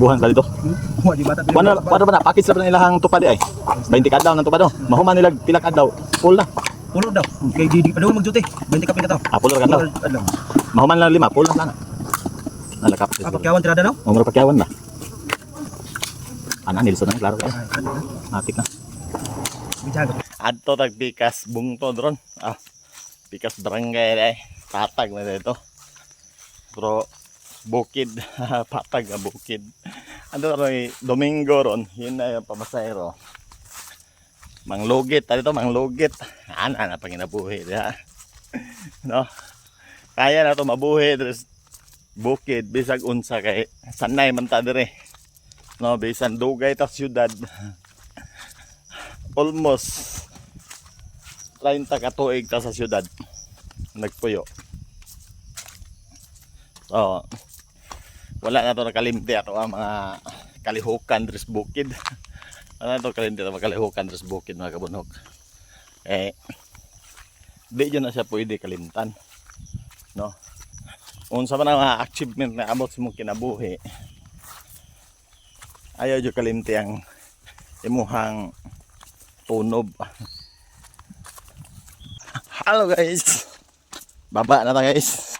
Buhan sa dito. Wa di bata. Kuan ba na package na ilahang tupad ay. 20 kadlaw nang tupad no. Mahuman nila pila kadlaw. Full na. Pulo daw. Kay di pa daw magjuti. 20 kapin ka to. Full ra kadlaw. Adlaw. Mahuman lang 5, full na. Nalakap. Pakyawan tirada no? Umro pakyawan ba? Ana Nilson na klaro. Matik na. Bijago. Adto tag pikas bungto dron. Pikas barangay ay. Patag na dito. Pero bukid, patag na bukid. Ano rin, Domingo ron, yun na yung pamasayro. Manglugit, dito manglugit. Ana na pang inabuhi, diha. No? Kaya na ito mabuhi, there's bukid, bisag unsa kay sanay man ta dire. No, bisan dugay ta syudad. Almost 30 ka tuig ta sa syudad. Nagpuyo. So, wala na to nakalimti ato ang mga kalihukan dres bukid. Wala na to kalimti ato kalihukan dres bukid mga kabunhok. Di dyan na siya pwede kalimtan. No? Unsa man ang mga achievement na abot sa mong kinabuhi. Ayaw dyan kalimti ang imuhang tunob. Hello guys. Baba na ta guys.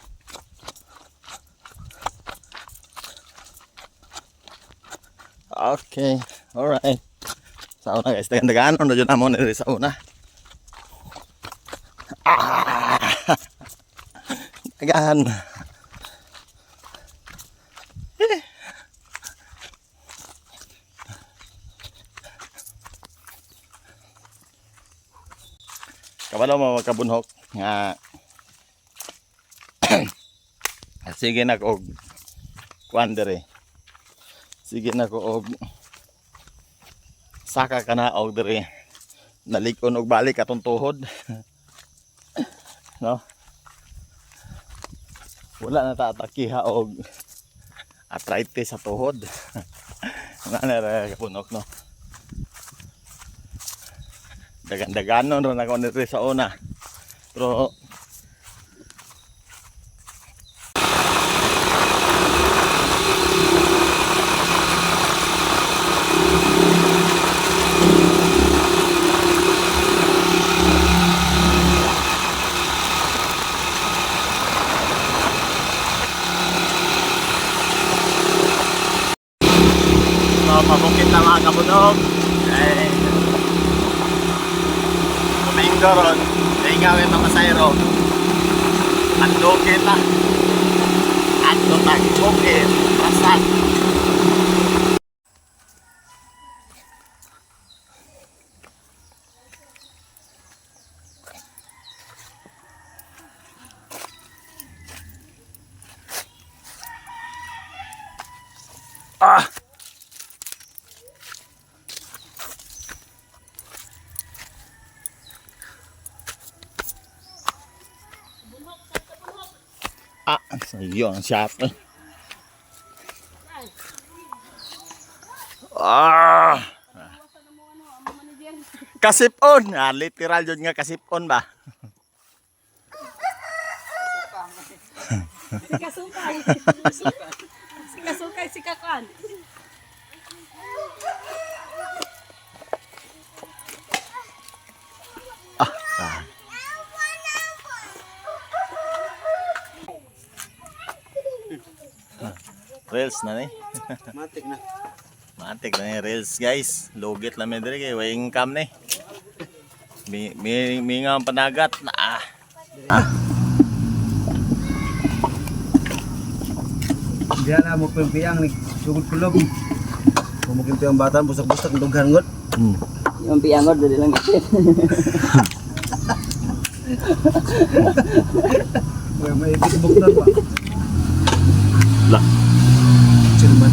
Okay, alright. Sa una guys, dagan-dagan na dyan namon nila sa una. Dagan. Kabalo mo magkabunhok nga sige na ko kuan dere. Sige na ko og saka ka na og diri nalikon og balik atong tuhod. No? Wala na tatakiha og arthritis sa tuhod. Nga na kapunok no. Dagan-daganon ron ako nito sa una. Pero pabukit na mga kabunok ay Domingo ron ay gawin mamasayro at lukit na at lutag bukit rasad yun ang shot kasipon literal yun nga kasipon ba Sikasukay sikakan. Reels na ni. Matik na. Matik na ni reels guys. Lugit lang may diri kay way income ni. May nga ang panagat na Diyan na mo pempiyang ni sugod kulog. Mumugin to yung bata busak-busak dughan ngot. Yung piangod dali lang itin. May ibig-ibig ba? Lah. Cilman.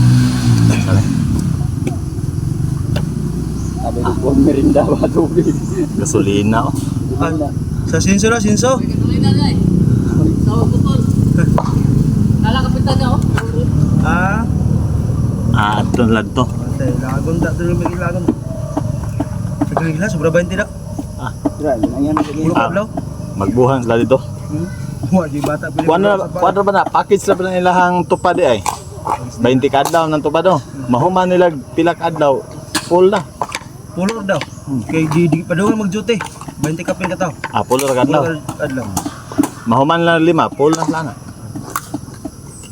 Sale. Sabi ko po merinda ba tubig. Gasolina Sa sinso na, sinso. Gasolina na eh. Sa butol. Kala kapitan na oh. Aton lang to. Lagon tak dulu may lagon. Sige gila, sobra 20 na. Grabe, nangyari na sige. Puro kablaw. Magbuhan sila dito. Wa di bata pili. Kuan ba na package na ilahang tupad ay. 20 ka adlaw nang tupado. Mahuman nila pila ka adlaw. Full na. Pulor daw. Kay di pa daw mag-duty. 20 kapin ka tao. Full ra ka adlaw. Pulor adlaw. Mahuman na 5, full na sana.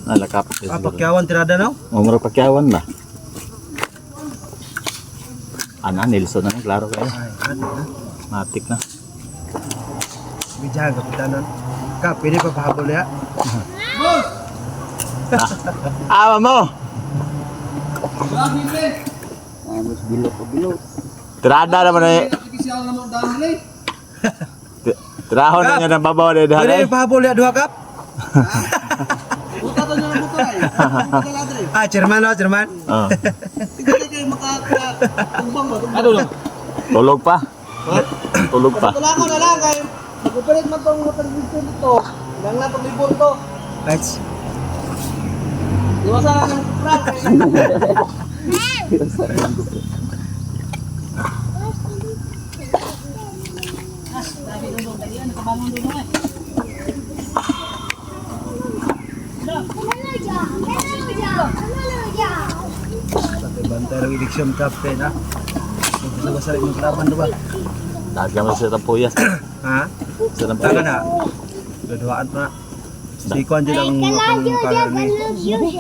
Nalakap. Pakyawan tirada na. Umro pakyawan na. Ana Nelson na klaro kayo. Ay, ano na. Matik na. Bijahan kapitanan. Ka, pwede pa pahabol ya. Awa mo. Mas bilog ko bilog. Tirada naman eh. Tirahon na niya ng babaw na Pwede dahil. pa pahabol ya 2 kap. Buta to nyo na buta eh. Buta ladre. Ah, chairman no, chairman. Oh. Tignan kayo makatumbang ba? Ano lang? Tulog pa. Tulog pa. Wala ko na lang kayo. Mag-operate man itong motor dito. Ilang na itong libon to. Right. Iwasan lang ng prank eh. Pati bantay ng election captain ha. Basta-basta rin maglaban diba? Daga mo sa tampuyas. Ha? Sa Taka tampuyas. na. Gaduhaan pa na. Si Kwan dyan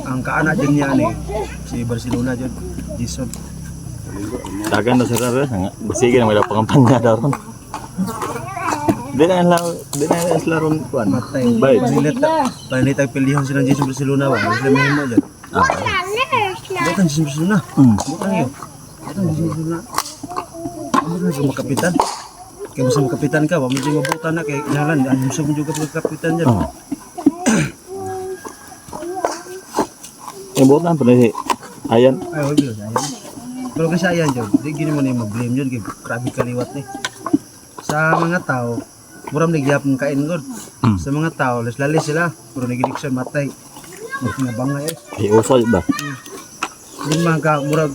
ang kaanak din niya ni. Si Barcelona dyan. Jason. Daga na sa tampuyas. Sige na may pangampanya daw ron. Di na sila ron kuan. Matay. Bye. Palit ang pilihon sila ng Jason Barcelona ba? Sila mahimo dyan. Bukan Jason Barcelona. Bukan yun. Bukan Jason Barcelona. Ano na sa kapitan? Kaya basta makapitan ka, medyo mabutan na kay inalan. Ang gusto mo juga pagkapitan dyan. Oh. Yung butan pa na si Ayan. Ay, huwag yun. Ayan. Pero kasi ayan dyan, di gini mo na yung mag-blame dyan. Kaya grabe kaliwat ni. Sa mga tao, muram nagyap ng kain god. Sa mga tao, lalis sila. Puro nag-election matay. Nabangay eh. Iusol ba? Hindi man ka, murag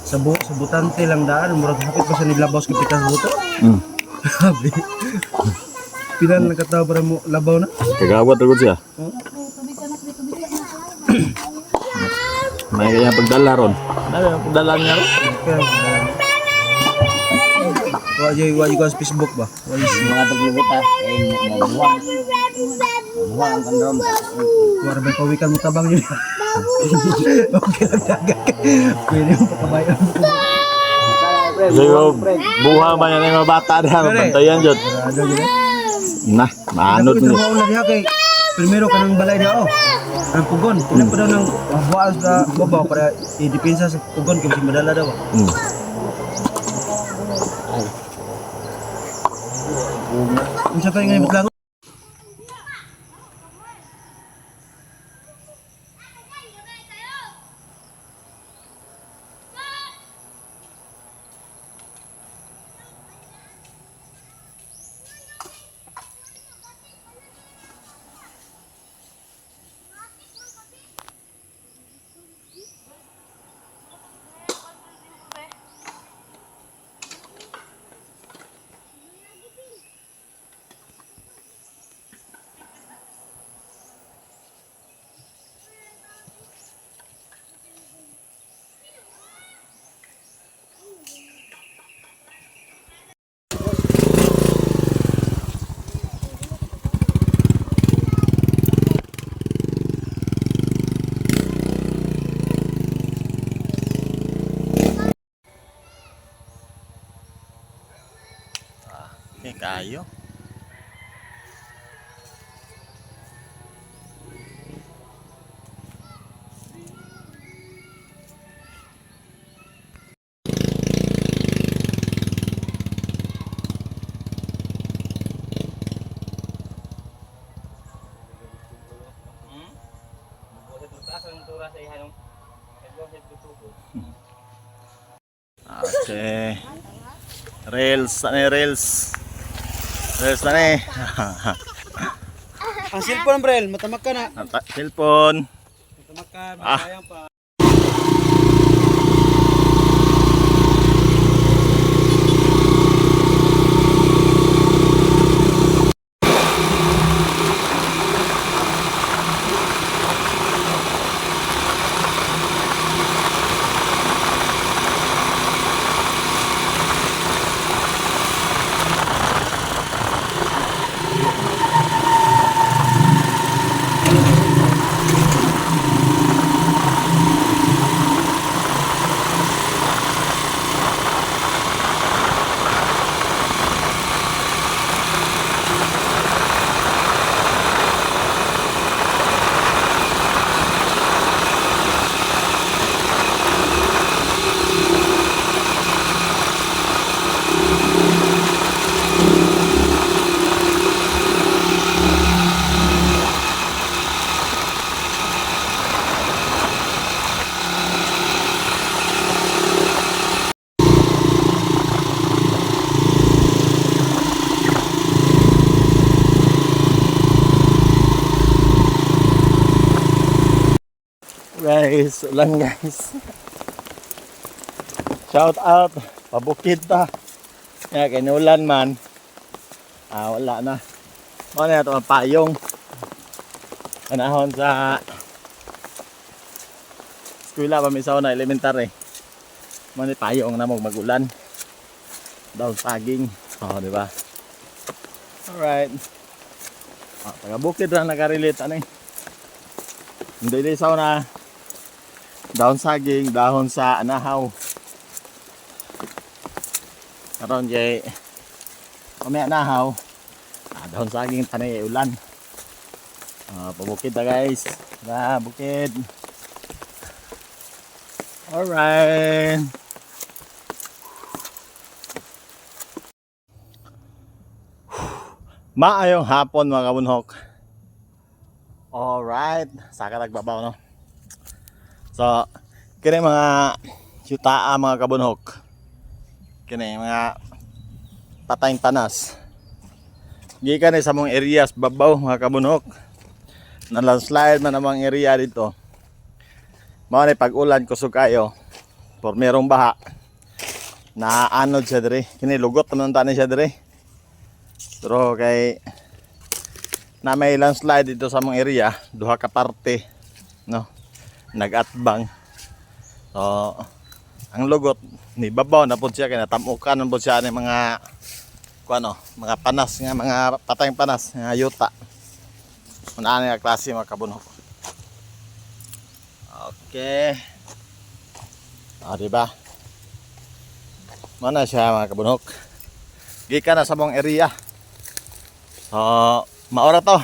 sa butante lang daan. Murag hapit pa sa nilabos kapitan sa buto. Grabe. Pilan lang katawa para mo labaw na. Kagawat agad siya. May kanya pagdala ron. Ano yung pagdala niya ron? Wajay ko sa Facebook ba? Mga paglibot mabuwang. Mabuwang ang kandrom. Wala ba pawikan mo tabang yun? Okay lang dagag. Pwede mo pakabayan mo. So, buha ba yan yung mga bata na mabantayan dyan? Sarado yun eh. Nah, maanot Dapat mo. ito na diha kay primero ka ng balay na oh. Ang pugon. Pila pa daw ng buwan sa babaw para i-depensa sa pugon kung madala daw. Kung sa kanya ngayon lang. Kayo. Okay. Rails, ano yung rails? Rails na eh. Ang cellphone brel, matamak ka na. Cellphone. Matamak ka, Ah. sayang pa. guys, ulan guys. Shout out, pabukid ta. Ya, kinulan man. Wala na. Ano na ito, payong. Panahon sa eskwela pa misaw na elementary. Mani payong na magulan. Daw saging. Di ba? Alright. Taga bukid na nakarelate ano eh. Hindi lisaw na dahon saging, dahon sa anahaw. Karon kay may anahaw. Dahon saging tanay ulan. Pabukid na guys. Bukid. Alright. Maayong hapon mga kabunhok. Alright. Saka nagbabaw no. So, kini mga yutaa mga kabunhok. Kini mga patayng panas. Gikan ni sa mong areas babaw mga kabunhok. Na landslide man namang area dito. Mao ni pag-ulan kusog kayo. Por merong baha. Na anod siya dire. Kini lugot naman tani siya dire. Pero kay na may landslide dito sa mong area, duha ka parte, no? Nag-atbang. So, ang lugot ni babaw na pud siya kay natamukan man pud siya ni mga kuano, mga panas nga mga patayng panas nga yuta. Una nga klase mga kabunhok. Okay. Diba? Mana siya mga kabunhok? Gikan na sa mong area. So, maora to.